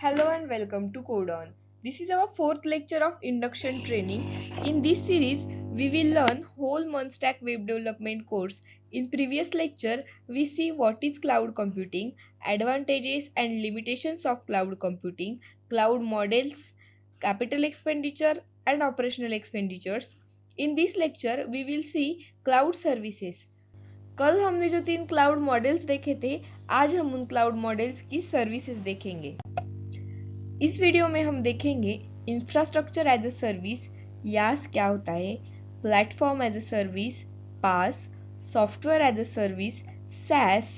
Hello and welcome to Codon. This is our fourth lecture of induction training. In this series, we will learn whole month stack web development course. In previous lecture, we see what is cloud computing, advantages and limitations of cloud computing, cloud models, capital expenditure and operational expenditures. In this lecture, we will see cloud services. कल हमने जो 3 cloud models देखे थे, आज हम उन cloud models की services देखेंगे। इस वीडियो में हम देखेंगे infrastructure as a service, IaaS क्या होता है, platform as a service, PaaS, software as a service, SaaS,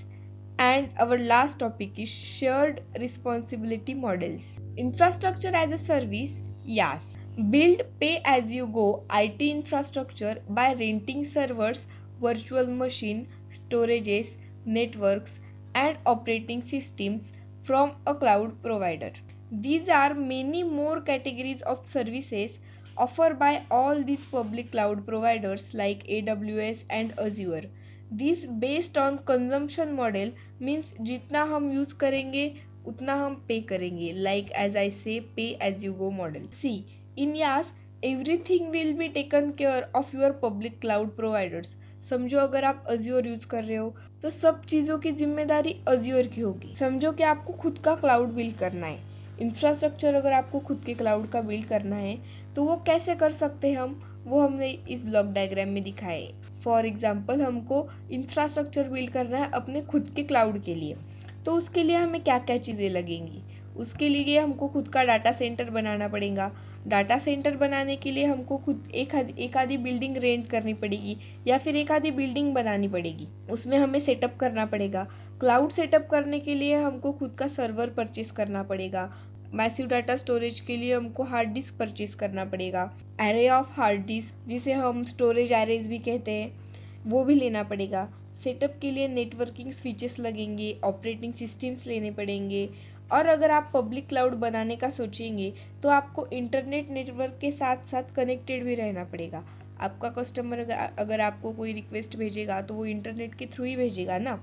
and our last topic is shared responsibility models. Infrastructure as a service, YaaS. Build pay as you go IT infrastructure by renting servers, virtual machine, storages, networks, and operating systems from a cloud provider. These are many more categories of services offered by all these public cloud providers like AWS and Azure. This based on consumption model means जितना हम use करेंगे उतना हम पे करेंगे, like as I say pay as you go model. See, in YaaS everything will be taken care of your public cloud providers. समझो अगर आप Azure यूज कर रहे हो तो सब चीजों की जिम्मेदारी Azure की होगी। समझो कि आपको खुद का क्लाउड बिल्ड करना है, इंफ्रास्ट्रक्चर अगर आपको खुद के क्लाउड का बिल्ड करना है तो वो कैसे कर सकते हैं वो हमने इस ब्लॉक डायग्राम में दिखाए। फॉर एग्जाम्पल हमको इंफ्रास्ट्रक्चर बिल्ड करना है अपने खुद के क्लाउड के लिए, तो उसके लिए हमें क्या क्या चीज़ें लगेंगी। उसके लिए हमको खुद का डाटा सेंटर बनाना पड़ेगा। डाटा सेंटर बनाने के लिए हमको खुद एक आधी बिल्डिंग रेंट करनी पड़ेगी या फिर एक आधी बिल्डिंग बनानी पड़ेगी, उसमें हमें सेटअप करना पड़ेगा। क्लाउड सेटअप करने के लिए हमको खुद का सर्वर परचेस करना पड़ेगा। मैसिव डाटा स्टोरेज के लिए हमको हार्ड डिस्क परचेस करना पड़ेगा। एरे ऑफ हार्ड डिस्क जिसे हम स्टोरेज एरेज भी कहते हैं, वो भी लेना पड़ेगा। सेटअप के लिए नेटवर्किंग स्विचेस लगेंगे, ऑपरेटिंग सिस्टम्स लेने पड़ेंगे। और अगर आप पब्लिक क्लाउड बनाने का सोचेंगे तो आपको इंटरनेट नेटवर्क के साथ साथ कनेक्टेड भी रहना पड़ेगा। आपका कस्टमर अगर आपको कोई रिक्वेस्ट भेजेगा तो वो इंटरनेट के थ्रू ही भेजेगा ना।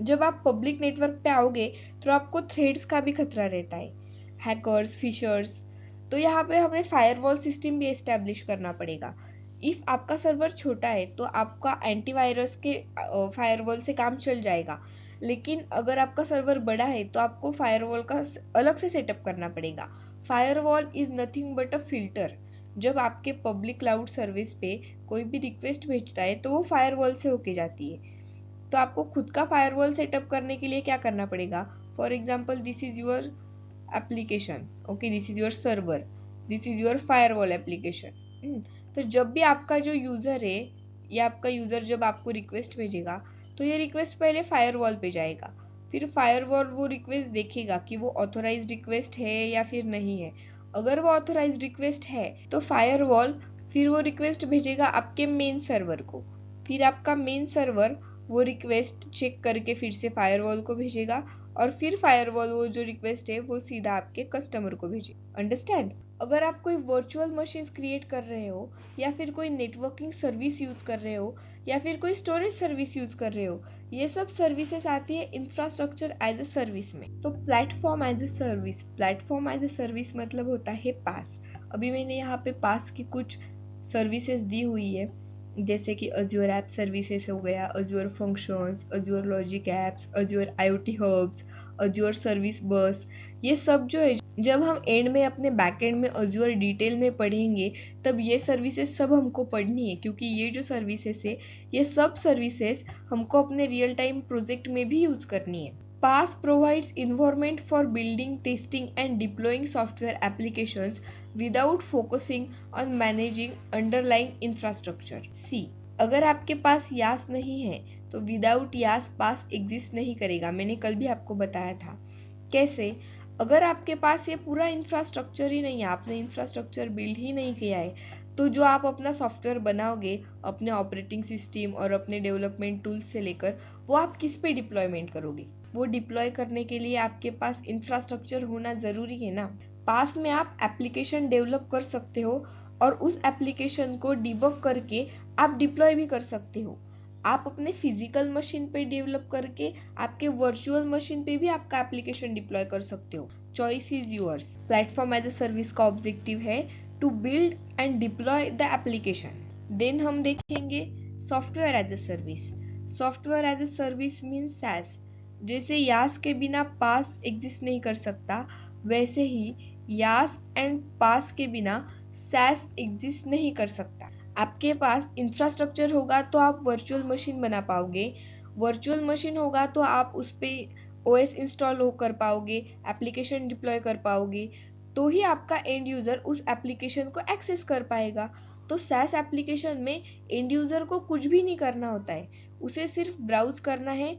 जब आप पब्लिक नेटवर्क पे आओगे तो आपको थ्रेड्स का भी खतरा रहता है, हैकर्स, फिशर्स। तो यहाँ पे हमें फायरवॉल सिस्टम भी एस्टेब्लिश करना पड़ेगा। इफ आपका सर्वर छोटा है तो आपका एंटीवायरस के फायरवॉल से काम चल जाएगा, लेकिन अगर आपका सर्वर बड़ा है तो आपको फायरवॉल का अलग से सेटअप करना पड़ेगा। Firewall is nothing but a filter. जब आपके पब्लिक क्लाउड सर्विस पे कोई भी रिक्वेस्ट भेजता है तो वो फायरवॉल से होके जाती है। तो आपको खुद का फायरवॉल सेटअप करने के लिए क्या करना पड़ेगा। For example this is your application, okay, this is your server, this is your firewall application. तो जब भी आपका जो यूजर है या आपका यूजर जब आपको रिक्वेस्ट भेजेगा तो ये रिक्वेस्ट पहले फायरवॉल पे जाएगा। फिर फायरवॉल वो रिक्वेस्ट देखेगा कि वो ऑथोराइज्ड रिक्वेस्ट है या फिर नहीं है। अगर वो ऑथोराइज्ड रिक्वेस्ट है तो फायरवॉल फिर वो रिक्वेस्ट भेजेगा आपके मेन सर्वर को। फिर आपका मेन सर्वर वो रिक्वेस्ट चेक करके फिर से फायरवॉल को भेजेगा और फिर फायरवॉल वो जो रिक्वेस्ट है वो सीधा आपके कस्टमर को भेजेगा। अंडरस्टैंड। अगर आप कोई वर्चुअल मशीन क्रिएट कर रहे हो या फिर कोई नेटवर्किंग सर्विस यूज कर रहे हो या फिर कोई स्टोरेज सर्विस यूज कर रहे हो, ये सब सर्विसेज आती है इंफ्रास्ट्रक्चर एज अ सर्विस में। तो platform as a service, platform as a service मतलब होता है पास। अभी मैंने यहाँ पे पास की कुछ सर्विसेज दी हुई है, जैसे कि Azure ऐप सर्विसेज हो गया, Azure functions, Azure logic apps, Azure IoT hubs, Azure service bus. ये सब जो है जब हम एंड में अपने बैक एंड में Azure डिटेल में पढ़ेंगे तब ये सर्विसेज सब हमको पढ़नी है, क्योंकि ये जो सर्विसेज है ये सब सर्विसेज हमको अपने रियल टाइम प्रोजेक्ट में भी यूज करनी है। PaaS provides environment for building, testing and deploying software applications without focusing on managing underlying infrastructure. See, अगर आपके पास यास नहीं है तो विदाउट यास पास एग्जिस्ट नहीं करेगा। मैंने कल भी आपको बताया था कैसे। अगर आपके पास ये पूरा इंफ्रास्ट्रक्चर ही नहीं है, आपने इंफ्रास्ट्रक्चर बिल्ड ही नहीं किया है, तो जो आप अपना सॉफ्टवेयर बनाओगे अपने ऑपरेटिंग सिस्टम और अपने डेवलपमेंट टूल्स से लेकर, वो आप किस पे डिप्लॉयमेंट करोगे। वो डिप्लॉय करने के लिए आपके पास इंफ्रास्ट्रक्चर होना जरूरी है ना। पास में आप एप्लीकेशन डेवलप कर सकते हो और उस एप्लीकेशन को डिबग करके आप डिप्लॉय भी कर सकते हो। आप अपने फिजिकल मशीन पे डेवलप करके आपके वर्चुअल मशीन पे भी आपका एप्लीकेशन डिप्लॉय कर सकते हो। Choice is yours. Platform as a service का ऑब्जेक्टिव है to build and deploy the application. Then हम देखेंगे software as a service. Software as a service means SaaS। जैसे यास के बिना पास एग्जिस्ट नहीं कर सकता, वैसे ही यास एंड पास के बिना SaaS एग्जिस्ट नहीं कर सकता। आपके पास इंफ्रास्ट्रक्चर होगा तो आप वर्चुअल मशीन बना पाओगे, वर्चुअल मशीन होगा तो आप उस पर OS इंस्टॉल हो कर पाओगे, एप्लीकेशन डिप्लॉय कर पाओगे, तो ही आपका एंड यूजर उस एप्लीकेशन को एक्सेस कर पाएगा। तो SaaS एप्लीकेशन में एंड यूजर को कुछ भी नहीं करना होता है, उसे सिर्फ ब्राउज करना है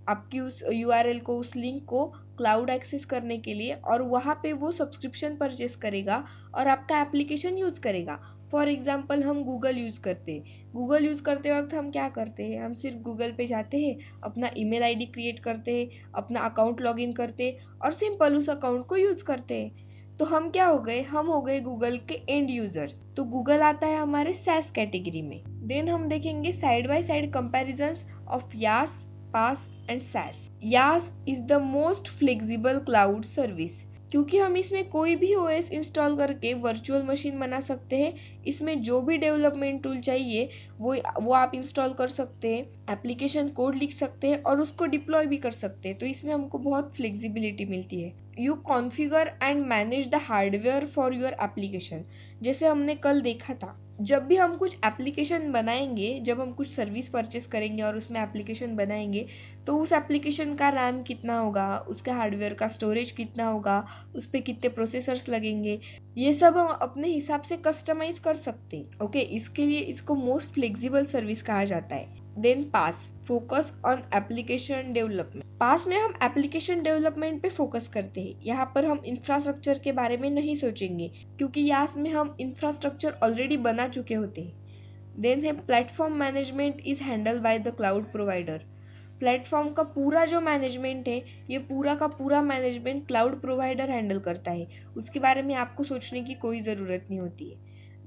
आपकी उस URL को, उस लिंक को क्लाउड एक्सेस करने के लिए, और वहाँ पे वो सब्सक्रिप्शन परचेस करेगा और आपका एप्लीकेशन यूज करेगा। फॉर एग्जाम्पल हम गूगल यूज करते हैं, गूगल यूज करते वक्त हम क्या करते हैं, हम सिर्फ गूगल पे जाते हैं, अपना ईमेल आईडी क्रिएट करते हैं, अपना अकाउंट लॉगिन करते हैं और सिंपल उस अकाउंट को यूज करते हैं। तो हम क्या हो गए, हम हो गए गूगल के एंड यूजर्स। तो गूगल आता है हमारे SaaS कैटेगरी में। देन हम देखेंगे side by side comparisons of IaaS, PaaS and SaaS. YaaS is the most flexible cloud service क्योंकि हम इसमें कोई भी OS इंस्टॉल करके वर्चुअल मशीन बना सकते हैं। इसमें जो भी डेवलपमेंट टूल चाहिए वो आप इंस्टॉल कर सकते हैं, एप्लीकेशन कोड लिख सकते हैं और उसको डिप्लॉय भी कर सकते हैं। तो इसमें हमको बहुत फ्लेक्सिबिलिटी मिलती है। You configure and manage the hardware for your application. जैसे हमने कल देखा था, जब भी हम कुछ एप्लीकेशन बनाएंगे, जब हम कुछ सर्विस परचेस करेंगे और उसमें एप्लीकेशन बनाएंगे, तो उस एप्लीकेशन का रैम कितना होगा, उसके हार्डवेयर का स्टोरेज कितना होगा, उस पर कितने प्रोसेसर्स लगेंगे, ये सब हम अपने हिसाब से कस्टमाइज कर सकते हैं। ओके, इसके लिए इसको मोस्ट फ्लेक्सिबल सर्विस कहा जाता है। Then PaaS, focus on application development. PaaS में हम एप्लीकेशन डेवलपमेंट पे फोकस करते हैं। यहाँ पर हम इंफ्रास्ट्रक्चर के बारे में नहीं सोचेंगे क्योंकि यास में हम इंफ्रास्ट्रक्चर ऑलरेडी बना चुके होते हैं। देन है platform management is handle by the cloud provider. Platform का पूरा जो मैनेजमेंट है, ये पूरा का पूरा मैनेजमेंट क्लाउड प्रोवाइडर हैंडल करता है, उसके बारे में आपको सोचने की कोई ज़रूरत नहीं होती है।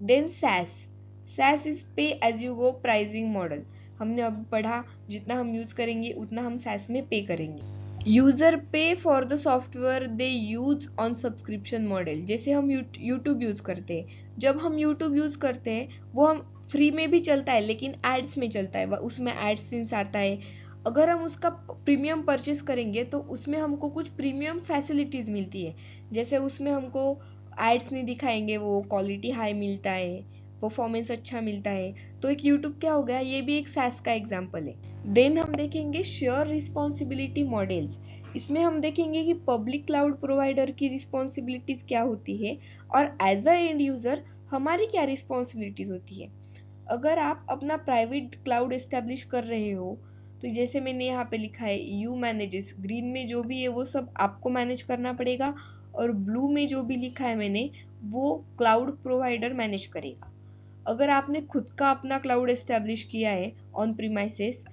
Then SaaS is pay as you go pricing model. हमने अब पढ़ा, जितना हम यूज़ करेंगे उतना हम SaaS में पे करेंगे। यूजर पे for the software they use on subscription model. जैसे हम यूट्यूब यूज़ करते हैं, जब हम यूट्यूब यूज़ करते हैं वो हम फ्री में भी चलता है लेकिन एड्स में चलता है, उसमें एडसेंस आता है। अगर हम उसका प्रीमियम परचेस करेंगे तो उसमें हमको कुछ प्रीमियम फैसिलिटीज़ मिलती है। जैसे उसमें हमको एड्स नहीं दिखाएंगे, वो क्वालिटी हाई मिलता है, परफॉर्मेंस अच्छा मिलता है। तो एक यूट्यूब क्या हो गया, ये भी एक SaaS का एग्जाम्पल है। देन हम देखेंगे शेयर रिस्पॉन्सिबिलिटी मॉडल्स। इसमें हम देखेंगे कि पब्लिक क्लाउड प्रोवाइडर की रिस्पॉन्सिबिलिटीज क्या होती है और एज अ एंड यूजर हमारी क्या रिस्पॉन्सिबिलिटीज होती है। अगर आप अपना प्राइवेट क्लाउड एस्टेब्लिश कर रहे हो, तो जैसे मैंने यहाँ पे लिखा है यू मैनेजेस, ग्रीन में जो भी है वो सब आपको मैनेज करना पड़ेगा और ब्लू में जो भी लिखा है मैंने वो क्लाउड प्रोवाइडर मैनेज करेगा। अगर आपने खुद का अपना क्लाउड एस्टेब्लिश किया है ऑन प्रीमाइसेस,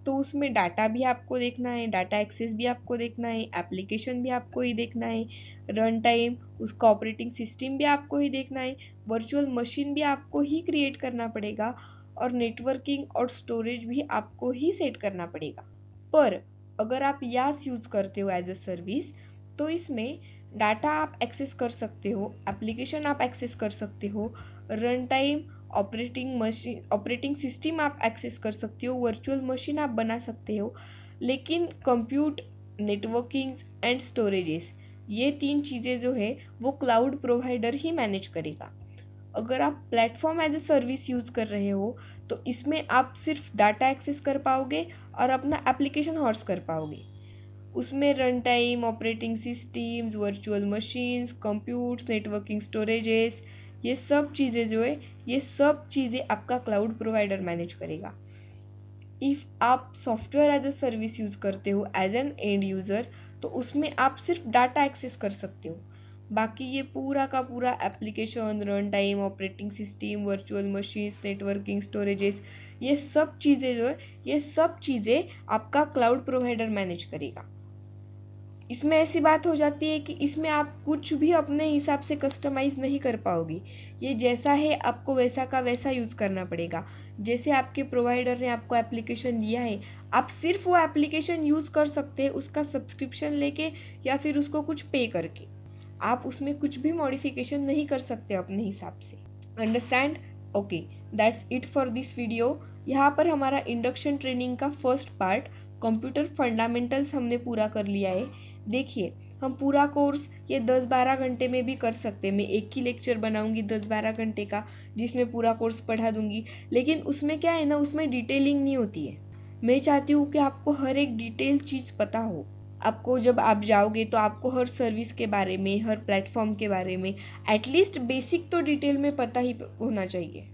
तो उसमें डाटा भी आपको देखना है, डाटा एक्सेस भी आपको देखना है, एप्लीकेशन भी आपको ही देखना है, रन टाइम, उसका ऑपरेटिंग सिस्टम भी आपको ही देखना है, वर्चुअल मशीन भी आपको ही क्रिएट करना पड़ेगा और नेटवर्किंग और स्टोरेज भी आपको ही सेट करना पड़ेगा। पर अगर आप यास यूज करते हो एज अ सर्विस, तो इसमें डाटा आप एक्सेस कर सकते हो, एप्लीकेशन आप एक्सेस कर सकते हो, रन टाइम, ऑपरेटिंग सिस्टम आप एक्सेस कर सकते हो, वर्चुअल मशीन आप बना सकते हो, लेकिन कंप्यूट, नेटवर्किंग एंड स्टोरेजेस, ये 3 चीज़ें जो है वो क्लाउड प्रोवाइडर ही मैनेज करेगा। अगर आप platform as a service use कर रहे हो तो इसमें आप सिर्फ डाटा एक्सेस कर पाओगे और अपना एप्लीकेशन हॉर्स कर पाओगे। उसमें run time, operating systems, virtual machines, computes, networking storages, ये सब चीज़ें जो है ये सब चीज़ें आपका क्लाउड प्रोवाइडर मैनेज करेगा। इफ आप software as a service use करते हो एज एन एंड यूजर, तो उसमें आप सिर्फ डाटा एक्सेस कर सकते हो, बाकी ये पूरा का पूरा application, run time, operating system, virtual machines, networking storages, ये सब चीज़ें जो है ये सब चीज़ें आपका क्लाउड प्रोवाइडर मैनेज करेगा। इसमें ऐसी बात हो जाती है कि इसमें आप कुछ भी अपने हिसाब से कस्टमाइज नहीं कर पाओगे। ये जैसा है आपको वैसा का वैसा यूज करना पड़ेगा। जैसे आपके प्रोवाइडर ने आपको एप्लीकेशन दिया है, आप सिर्फ वो एप्लीकेशन यूज कर सकते हैं उसका सब्सक्रिप्शन लेके या फिर उसको कुछ पे करके। आप उसमें कुछ भी मॉडिफिकेशन नहीं कर सकते अपने हिसाब से। Understand? Okay, that's it for this video. यहाँ पर हमारा इंडक्शन ट्रेनिंग का फर्स्ट पार्ट कंप्यूटर फंडामेंटल्स हमने पूरा कर लिया है। देखिए, हम पूरा कोर्स ये 10-12 घंटे में भी कर सकते हैं। मैं एक ही लेक्चर बनाऊंगी 10-12 घंटे का, जिसमें पूरा कोर्स पढ़ा दूंगी। लेकिन उसमें क्या है ना, उसमें डिटेलिंग नहीं होती है। मैं चाहती हूँ कि आपको हर एक डिटेल चीज पता हो। आपको जब आप जाओगे तो आपको हर सर्विस के बारे में, हर प्लेटफॉर्म के बारे में एटलीस्ट बेसिक तो डिटेल में पता ही होना चाहिए।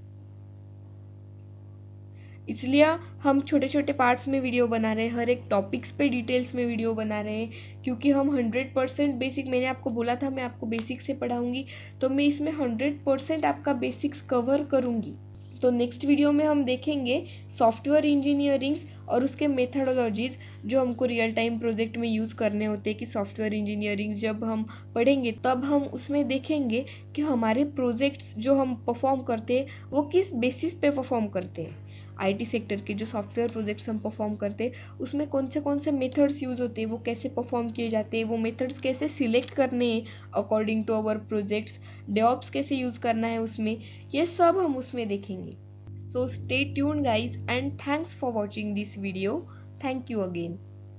इसलिए हम छोटे छोटे पार्ट्स में वीडियो बना रहे हैं, हर एक टॉपिक्स पे डिटेल्स में वीडियो बना रहे हैं, क्योंकि हम 100% बेसिक, मैंने आपको बोला था मैं आपको बेसिक से पढ़ाऊंगी, तो मैं इसमें 100% आपका बेसिक्स कवर करूंगी। तो नेक्स्ट वीडियो में हम देखेंगे सॉफ्टवेयर इंजीनियरिंग और उसके मेथडोलॉजीज जो हमको रियल टाइम प्रोजेक्ट में यूज करने होते हैं। कि सॉफ्टवेयर इंजीनियरिंग जब हम पढ़ेंगे तब हम उसमें देखेंगे कि हमारे प्रोजेक्ट्स जो हम परफॉर्म करते हैं वो किस बेसिस पे परफॉर्म करते हैं। आईटी सेक्टर के जो सॉफ्टवेयर प्रोजेक्ट्स हम परफॉर्म करते हैं उसमें कौन से मेथड्स यूज होते हैं, वो कैसे परफॉर्म किए जाते हैं, वो मेथड्स कैसे सिलेक्ट करने हैं according to our projects, DevOps कैसे यूज करना है उसमें, ये सब हम उसमें देखेंगे। So stay tuned guys and thanks for watching this video. Thank you again.